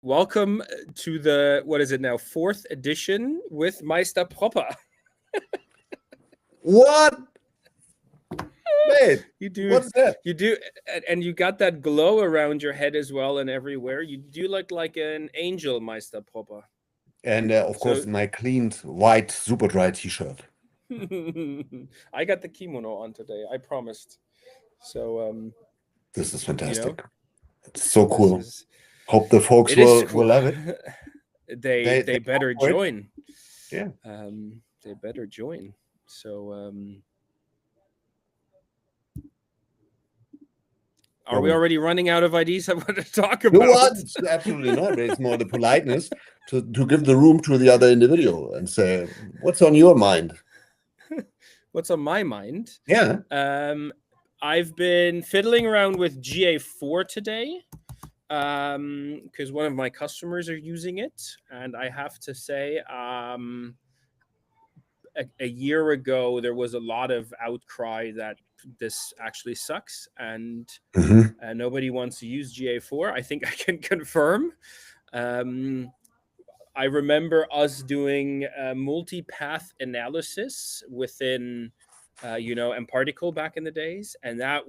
Welcome to the, what is it now, fourth edition with Meister Proper. What? Mate, You do, what's that? you do, and you got that glow around your head as well and everywhere. You do look like an angel, Meister Proper. And of course, So my cleaned white super dry t-shirt. I got the kimono on today. I promised. So This is you know, fantastic. It's so this cool. is Hope the folks it is will cool. love it. They They better for it. join. Yeah. They better join. So are we Probably. already running out of ideas I want to talk No, about? what? Absolutely not. It's more the politeness to give the room to the other individual and say, what's on your mind? What's on my mind? Yeah. I've been fiddling around with GA4 today because one of my customers are using it, and I have to say, a year ago there was a lot of outcry that this actually sucks, and Mhm. nobody wants to use GA4. I think I can confirm. I remember us doing multi-path analysis within, mParticle back in the days, and that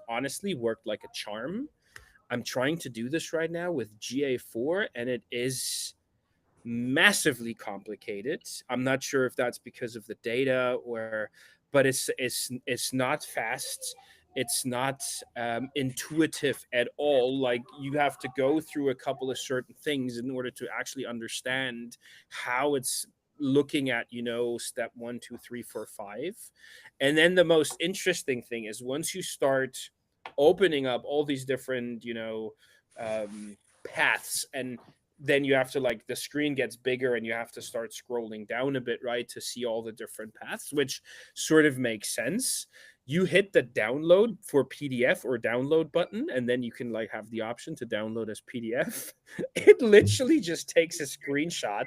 honestly worked like a charm. I'm trying to do this right now with GA4, and it is massively complicated. I'm not sure if that's because of the data but it's not fast. It's not intuitive at all. Like, you have to go through a couple of certain things in order to actually understand how it's looking at, step 1, 2, 3, 4, 5. And then the most interesting thing is once you start opening up all these different, paths, and then you have to, like, the screen gets bigger and you have to start scrolling down a bit, right, to see all the different paths, which sort of makes sense. You hit the download for PDF or download button, and then you can, like, have the option to download as PDF. It literally just takes a screenshot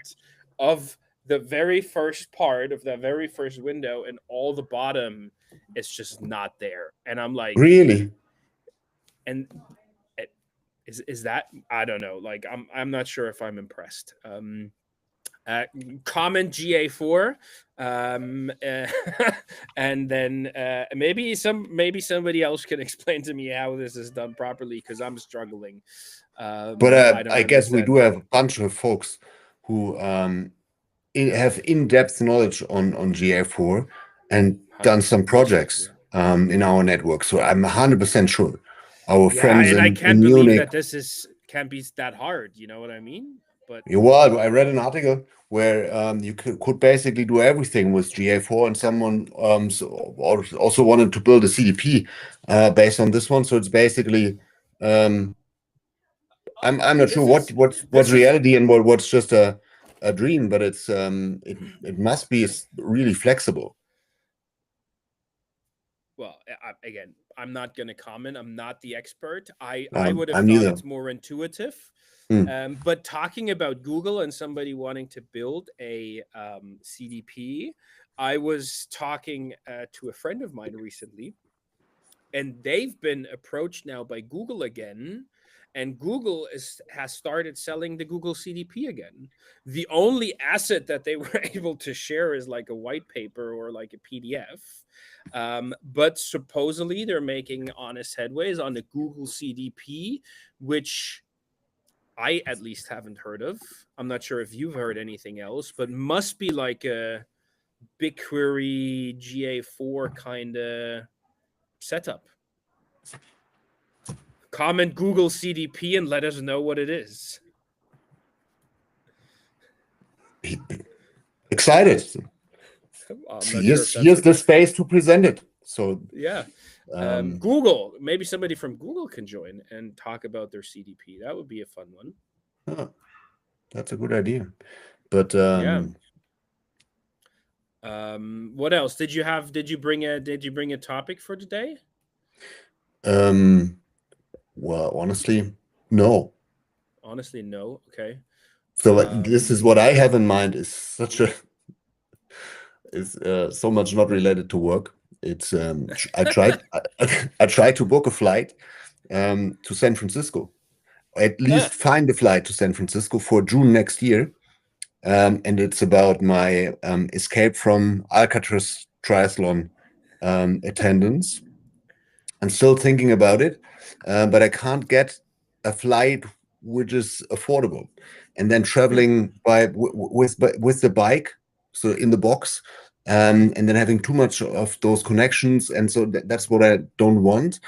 of the very first part of the very first window, and all the bottom is just not there. And I'm like, Really? and is that, I don't know, like, I'm not sure if I'm impressed. Comment GA4, and then maybe somebody else can explain to me how this is done properly, because I'm struggling. But I don't I guess we understand. do have a bunch of folks who have in-depth knowledge on GA4 and done some 100%, projects yeah. in our network. So I'm 100% sure our Yeah, friends and I in can't believe Munich. that can't be that hard. You know what I mean? But Well, I read an article where you could basically do everything with GA4, and someone also wanted to build a CDP based on this one. So it's basically I'm not sure this what's is reality and what's just a dream, but it must be really flexible. well, again, I'm not going to comment. I'm not the expert. I would have I'm thought neither. it's more intuitive. Hmm. But talking about Google and somebody wanting to build a CDP, I was talking to a friend of mine recently, and they've been approached now by Google again, and Google has started selling the Google CDP again. The only asset that they were able to share is like a white paper or like a PDF, but supposedly they're making honest headways on the Google CDP, which I at least haven't heard of. I'm not sure if you've heard anything else, but must be like a BigQuery GA4 kind of setup. Comment Google CDP and let us know what it is. Excited. I'm not sure if that's Here's the space to present it. So yeah. Google, maybe somebody from Google can join and talk about their CDP. That would be a fun one. oh, that's a good idea. But Yeah. What else did you have? Did you bring a topic for today? well, honestly, no. Honestly, no. Okay. So this is what I have in mind is so much not related to work. It's I tried to book a flight to San Francisco, at least Ah, find a flight to San Francisco for June next year. And it's about my escape from Alcatraz triathlon attendance. I'm still thinking about it, but I can't get a flight which is affordable. And then traveling with the bike, so in the box, and then having too much of those connections, and so that's what I don't want.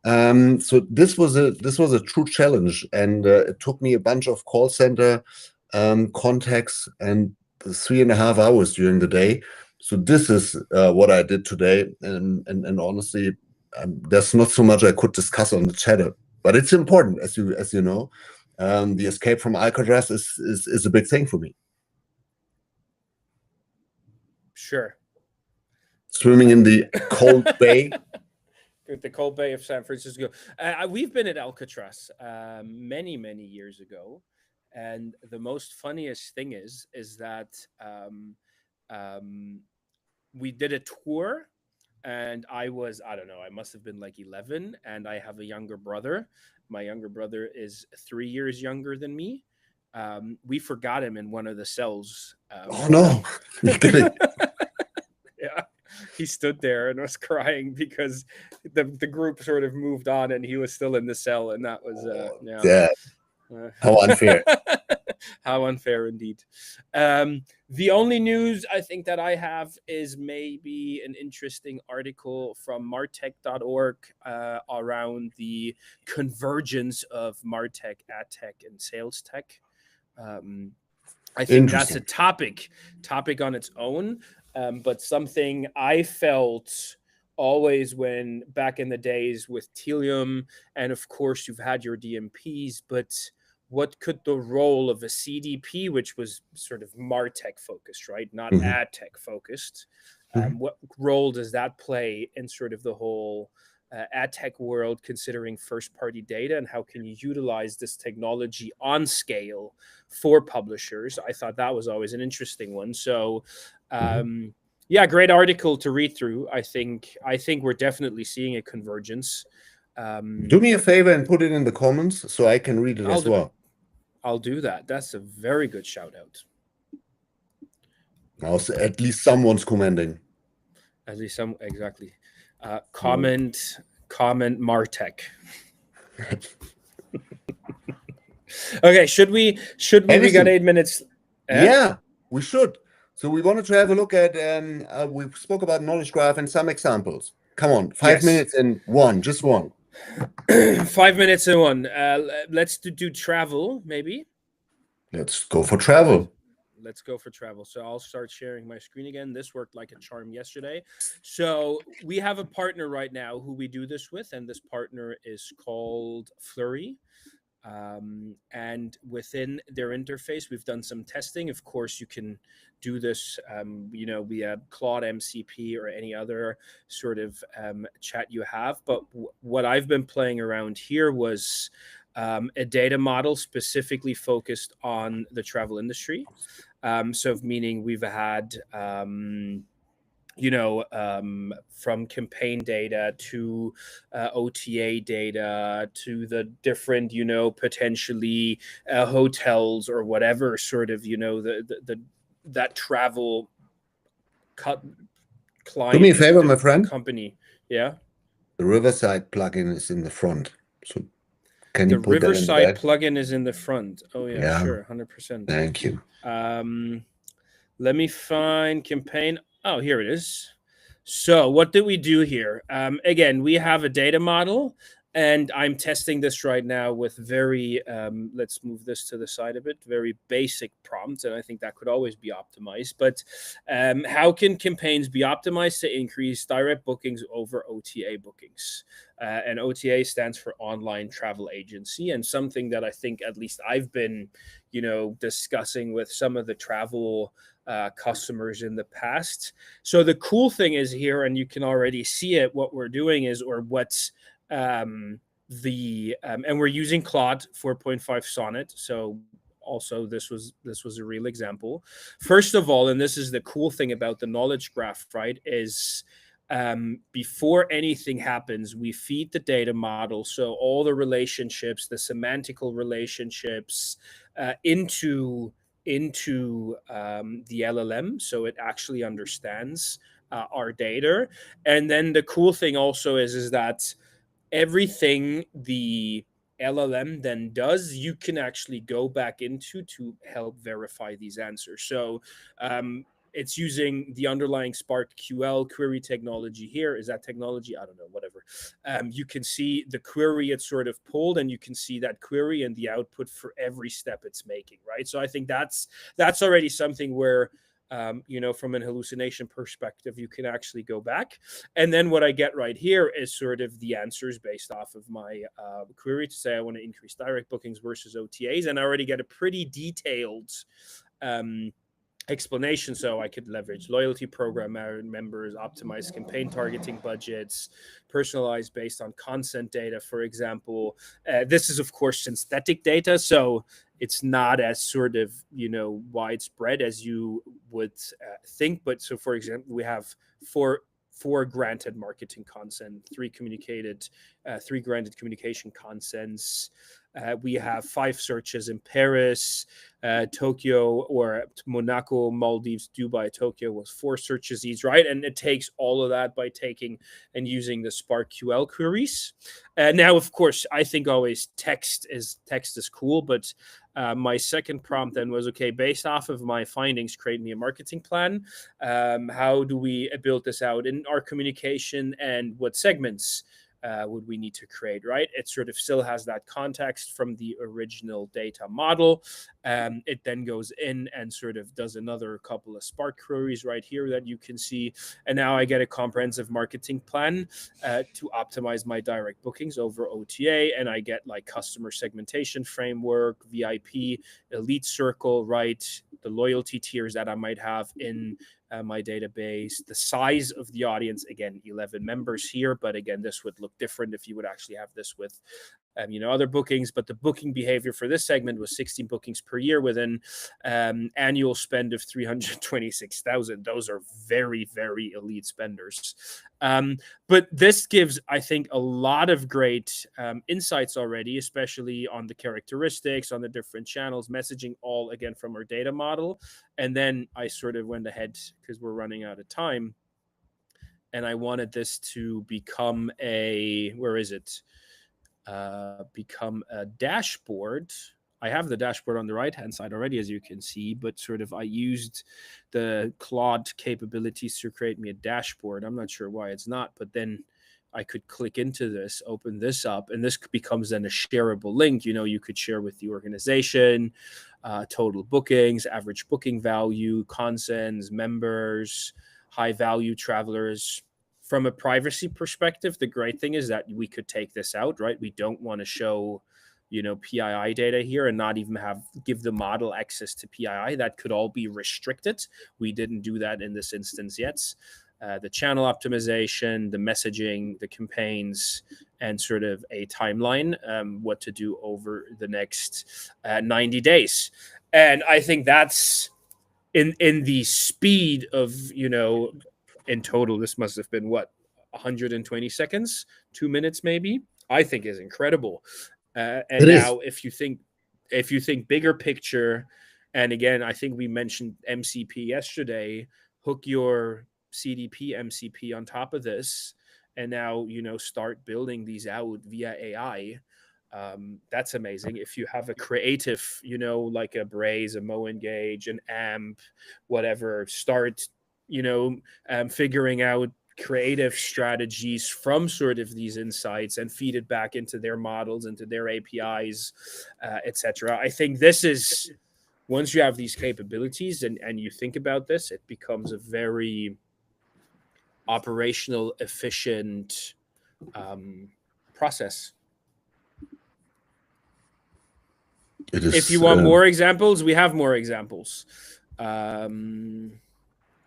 So this was a true challenge, and it took me a bunch of call center contacts and 3.5 hours during the day. So this is what I did today, and honestly, there's not so much I could discuss on the chatter, but it's important, as you know. The escape from Alcatraz is a big thing for me. sure. Swimming in Um, the cold bay. the Cold Bay of San Francisco. We've been at Alcatraz many, many years ago, and the most funniest thing is that um, we did a tour, and I don't know, I must have been like 11, and I have a younger brother. My younger brother is 3 years younger than me. We forgot him in one of the cells. Oh no, you did it. Yeah, he stood there and was crying because the group sort of moved on and he was still in the cell, and that was Oh, yeah. yeah, how unfair. How unfair indeed. The only news I think that I have is maybe an interesting article from martech.org around the convergence of martech, ad tech, and sales tech. Um, I think that's a Interesting. topic on its own, but something I felt always when back in the days with Telium, and of course you've had your DMPs, but what could the role of a CDP, which was sort of Martech focused, right, not Mhm, ad tech focused, mhm. what role does that play in sort of the whole ad tech world, considering first party data, and how can you utilize this technology on scale for publishers? I thought that was always an interesting one. So, Mhm. yeah, great article to read through. I think we're definitely seeing a convergence. Do Um, me a favor and put it in the comments so I can read it I'll as do, well. I'll do that. That's a very good shout out. Now, at least someone's commenting. At least some exactly. Mm. Comment Martech. Okay, should we? Hey, We got listen, 8 minutes. Eh? yeah, we should. So we wanted to have a look at, we spoke about knowledge graph and some examples. Come on, five Yes. minutes and one, just one. 5 minutes in one. Let's do travel maybe. Let's go for Let's travel. let's go for travel. So I'll start sharing my screen again. This worked like a charm yesterday. So we have a partner right now who we do this with, and this partner is called Flurry. And within their interface, we've done some testing. Of course, you can do this, via Claude MCP or any other sort of chat you have. But what I've been playing around here was a data model specifically focused on the travel industry. So, meaning we've had from campaign data to OTA data to the different, potentially hotels or whatever sort of, the that travel cut Do me a client favor, my friend. company. Yeah. The Riverside plugin is in the front. So can you The put that in the Riverside back? plugin is in the front. Oh, yeah, Yeah, sure. 100%. thank you. Um, Let me find campaign. Oh, here it is. So, what did we do here? Again, we have a data model, and I'm testing this right now with very, let's move this to the side a bit, very basic prompts. And I think that could always be optimized. But how can campaigns be optimized to increase direct bookings over OTA bookings? And OTA stands for online travel agency, and something that I think at least I've been, discussing with some of the travel customers in the past. So the cool thing is here, and you can already see it. What we're doing is, or what's and we're using Claude 4.5 Sonnet. So also this was a real example. First of all, and this is the cool thing about the knowledge graph, right? Is before anything happens, we feed the data model, so all the relationships, the semantical relationships, into the LLM, so it actually understands our data. And then the cool thing also is that everything the LLM then does, you can actually go back into to help verify these answers. So it's using the underlying Spark QL query technology here. Is that technology? I don't know, whatever. You can see the query it's sort of pulled, and you can see that query and the output for every step it's making, right? So I think that's already something where from an hallucination perspective, you can actually go back. And then what I get right here is sort of the answers based off of my query to say I want to increase direct bookings versus OTAs. And I already get a pretty detailed explanation. So I could leverage loyalty program members, optimize campaign targeting budgets, personalized based on consent data, for example. This is, of course, synthetic data. So it's not as sort of, widespread as you would think. But so, for example, we have four granted marketing consent, three granted communication consents. We have 5 searches in Paris, Tokyo, or Monaco, Maldives, Dubai, Tokyo was 4 searches each, right? And it takes all of that by taking and using the Spark QL queries. Now, of course, I think always text is cool, but my second prompt then was, okay, based off of my findings, create me a marketing plan. How do we build this out in our communication, and what segments would we need to create, right? It sort of still has that context from the original data model. It then goes in and sort of does another couple of Spark queries right here that you can see. And now I get a comprehensive marketing plan to optimize my direct bookings over OTA. And I get like customer segmentation framework, VIP, elite circle, right? The loyalty tiers that I might have in my database, the size of the audience, again, 11 members here, but again, this would look different if you would actually have this with other bookings. But the booking behavior for this segment was 16 bookings per year with an annual spend of 326,000. Those are very, very elite spenders. But this gives, I think, a lot of great insights already, especially on the characteristics, on the different channels, messaging, all again from our data model. And then I sort of went ahead, because we're running out of time, and I wanted this to become become a dashboard. I have the dashboard on the right-hand side already, as you can see, but sort of I used the Claude capabilities to create me a dashboard. I'm not sure why it's not, but then I could click into this, open this up, and this becomes then a shareable link. You could share with the organization, total bookings, average booking value, consents, members, high value travelers. From a privacy perspective, the great thing is that we could take this out, right? We don't want to show, PII data here and not even give the model access to PII. That could all be restricted. We didn't do that in this instance yet. The channel optimization, the messaging, the campaigns, and sort of a timeline, what to do over the next 90 days. And I think that's in the speed of, in total, this must have been 120 seconds, 2 minutes maybe, I think is incredible. And now if you think bigger picture, and again, I think we mentioned MCP yesterday, hook your CDP MCP on top of this, and now start building these out via AI. That's amazing. If you have a creative, like a Braze, a MoEngage, an AMP, whatever, start figuring out creative strategies from sort of these insights and feed it back into their models, into their APIs, etc. I think this is, once you have these capabilities and you think about this, it becomes a very operational, efficient process. It is, if you want more examples, we have more examples.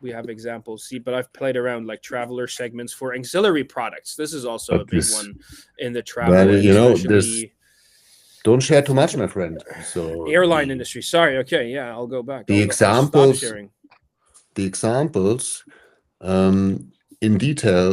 We have examples. See, but I've played around like traveler segments for auxiliary products. This is also a big one in the travel, especially. Don't share too much, my friend. So airline industry. Sorry. Okay. Yeah, I'll go back. The examples in detail